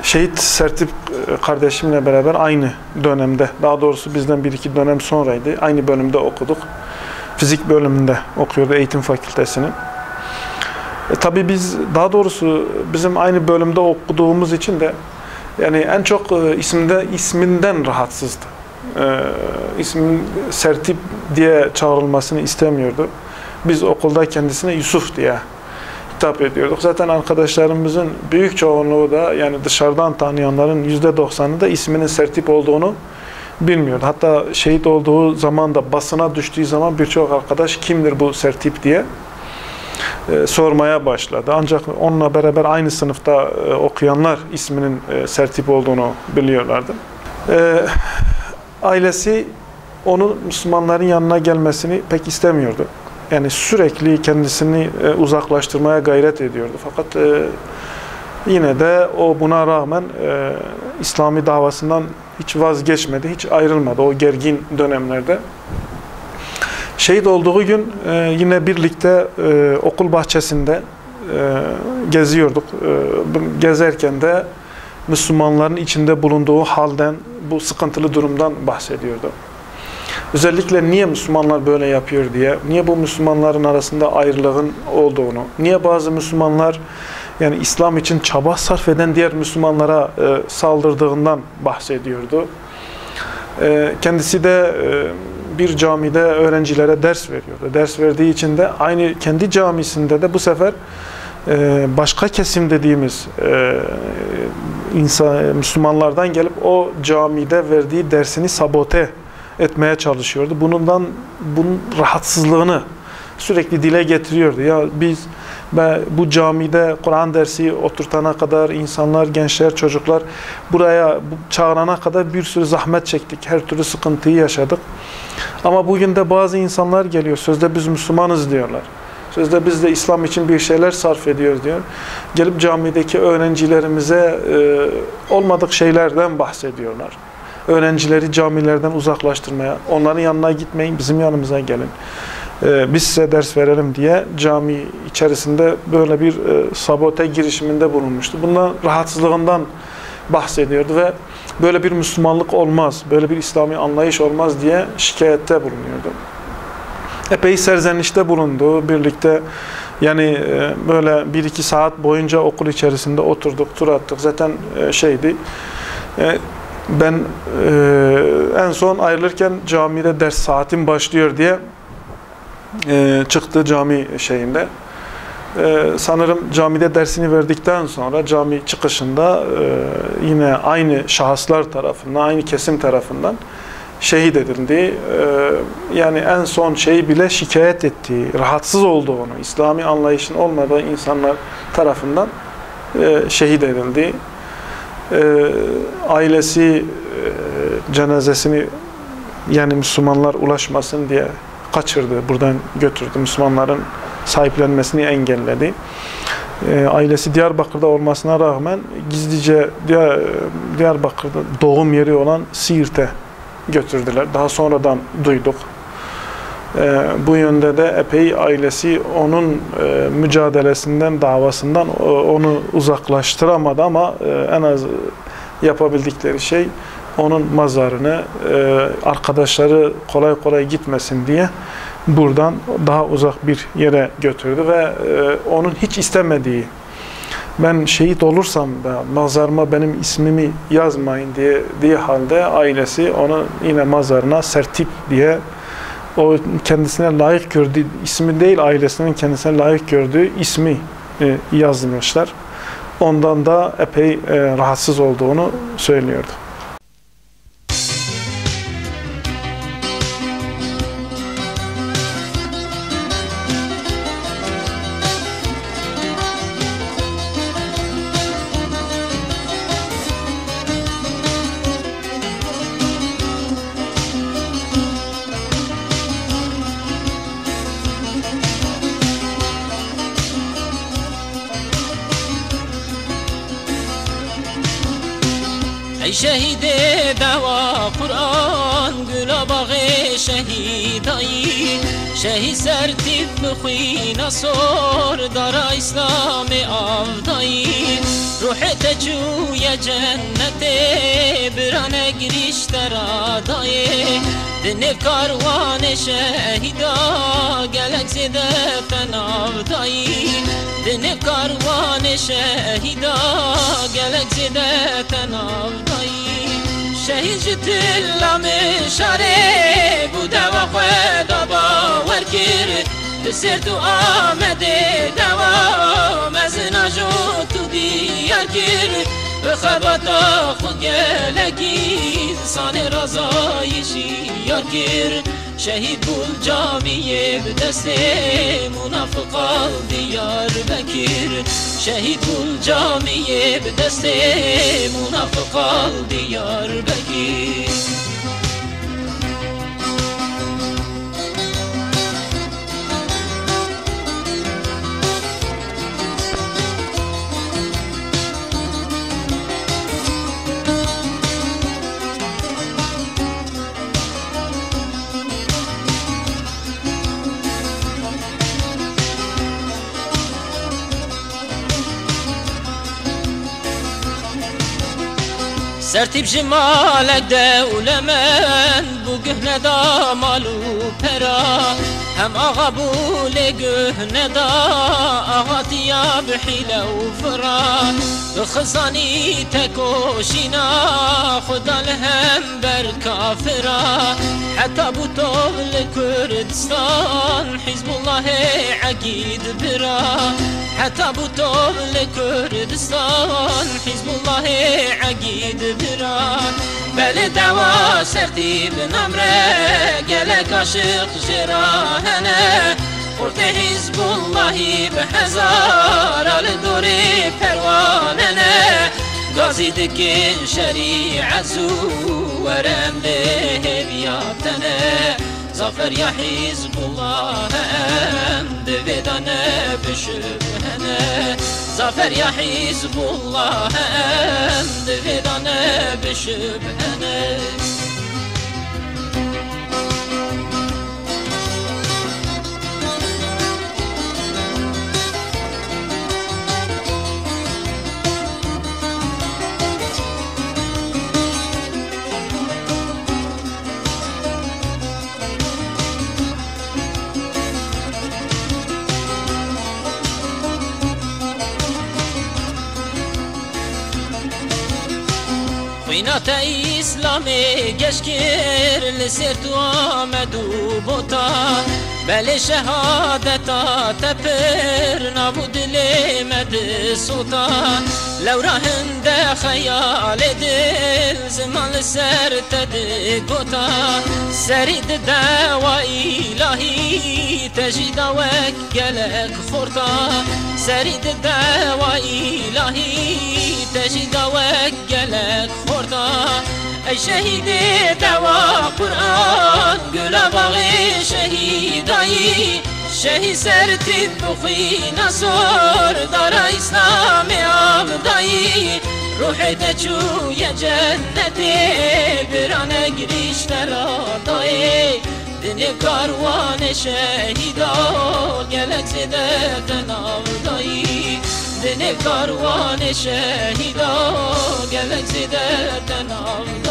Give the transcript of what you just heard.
Şehit Sertip kardeşimle beraber aynı dönemde, daha doğrusu bizden bir iki dönem sonraydı. Aynı bölümde okuduk. Fizik bölümünde okuyordu, eğitim fakültesinin. Tabii biz, daha doğrusu bizim aynı bölümde okuduğumuz için de yani en çok isminden rahatsızdı. İsmin Sertip diye çağrılmasını istemiyordu. Biz okulda kendisine Yusuf diye hitap ediyorduk. Zaten arkadaşlarımızın büyük çoğunluğu da, yani dışarıdan tanıyanların %90'ı da isminin Sertip olduğunu bilmiyordu. Hatta şehit olduğu zaman da, basına düştüğü zaman birçok arkadaş kimdir bu Sertip diye sormaya başladı. Ancak onunla beraber aynı sınıfta okuyanlar isminin Sertip olduğunu biliyorlardı. Ailesi onun Müslümanların yanına gelmesini pek istemiyordu. Yani sürekli kendisini uzaklaştırmaya gayret ediyordu. Fakat yine de o buna rağmen İslami davasından hiç vazgeçmedi, hiç ayrılmadı o gergin dönemlerde. Şehit olduğu gün yine birlikte okul bahçesinde geziyorduk. Gezerken de Müslümanların içinde bulunduğu halden, bu sıkıntılı durumdan bahsediyordu. Özellikle niye Müslümanlar böyle yapıyor diye, niye bu Müslümanların arasında ayrılığın olduğunu, niye bazı Müslümanlar, yani İslam için çaba sarf eden diğer Müslümanlara saldırdığından bahsediyordu. Kendisi de bir camide öğrencilere ders veriyordu. Ders verdiği için de aynı kendi camisinde de bu sefer başka kesim dediğimiz Müslümanlardan gelip o camide verdiği dersini sabote etmeye çalışıyordu. Bunun rahatsızlığını sürekli dile getiriyordu. Ya biz bu camide Kur'an dersi oturtana kadar insanlar, gençler, çocuklar buraya çağırana kadar bir sürü zahmet çektik. Her türlü sıkıntıyı yaşadık. Ama bugün de bazı insanlar geliyor. Sözde biz Müslümanız diyorlar. Sözde biz de İslam için bir şeyler sarf ediyoruz diyor. Gelip camideki öğrencilerimize olmadık şeylerden bahsediyorlar. Öğrencileri camilerden uzaklaştırmaya, onların yanına gitmeyin, bizim yanımıza gelin. Biz size ders verelim diye cami içerisinde böyle bir sabote girişiminde bulunmuştu. Bundan rahatsızlığından bahsediyordu ve böyle bir Müslümanlık olmaz, böyle bir İslami anlayış olmaz diye şikayette bulunuyordu. Epey serzenişte bulundu birlikte. Yani böyle 1-2 saat boyunca okul içerisinde oturduk, tur attık. Zaten ben en son ayrılırken camide ders saatim başlıyor diye çıktı cami şeyinde. Sanırım camide dersini verdikten sonra cami çıkışında yine aynı şahıslar tarafından, aynı kesim tarafından şehit edildi. Yani en son şeyi bile şikayet ettiği, rahatsız olduğunu, İslami anlayışın olmadığı insanlar tarafından şehit edildi. Ailesi cenazesini, yani Müslümanlar ulaşmasın diye kaçırdı, buradan götürdü. Müslümanların sahiplenmesini engelledi. Ailesi Diyarbakır'da olmasına rağmen gizlice Diyarbakır'da doğum yeri olan Siirt'e götürdüler. Daha sonradan duyduk. Bu yönde de epey ailesi onun mücadelesinden, davasından onu uzaklaştıramadı ama en az yapabildikleri şey onun mazarını arkadaşları kolay kolay gitmesin diye buradan daha uzak bir yere götürdü ve onun hiç istemediği, ben şehit olursam da mazarıma benim ismimi yazmayın diye halde ailesi onu yine mazarına Sertip diye, o kendisine layık gördüğü ismi değil, ailesinin kendisine layık gördüğü ismi yazmışlar. Ondan da epey rahatsız olduğunu söylüyordu. ای شهید دوا قرآن گلا باغ شهیدایی شهید سرتیب بخوی نصر دارا اسلام آفدایی روح روحت چوی جنت برانه گریش ترادای دن کاروان شهیدا گلک زده تناو دایی دن کاروان شهیدا گلک زده تناو دایی شهید جتلا مشاره بوده و خدا باور کرد سر تو آمده دوام از نجو تو دیار کرد به خباتا خود گلگی سان رضایشی یار کرد شهید بول جامیه به دست منافقا دیار بکر شهید بول جامیه به دست منافقا دیار بکر سرتیب جمالك دولة من بو قهنة دا مالو پرا هم آغا بو لقهنة دا آغاتيا بحيلة وفرا خزاني تكوشينا خدا لهم بر كافرا حتى بو طول كردستان حزب الله عقيد برا حتى بو طول كردستان حزب الله عقيد برا بل دوا سرتي بنمره قلق عشق جراهنه قلت حزب الله بحزار لدوري پرواننه غازي دكين شريعة زورم له بياتنه ظفر يا حزب الله أمد بدنا بشبهنا ظفر يا حزب الله أمد بدنا بشبهنا خوینات اسلامی گشکر لسر تو آمد و بوتا بل شهادتا تپر نبود لمد صوتا لو راهند خیال دل زمان سر تد گوتا سرید دوا الهی تجید وک گلک خورتا سرید دوا الهی تجید وک گلک خورتا ای شهید دوا قرآن گل باغی شهیدایی شهید سرتید بخی نصر دار اسلام آمدایی روحت چوی جنتی برانه گریش ترادایی دن کاروان شهیدا گلک زده تناودایی دن کاروان شهیدا گلک زده تناودایی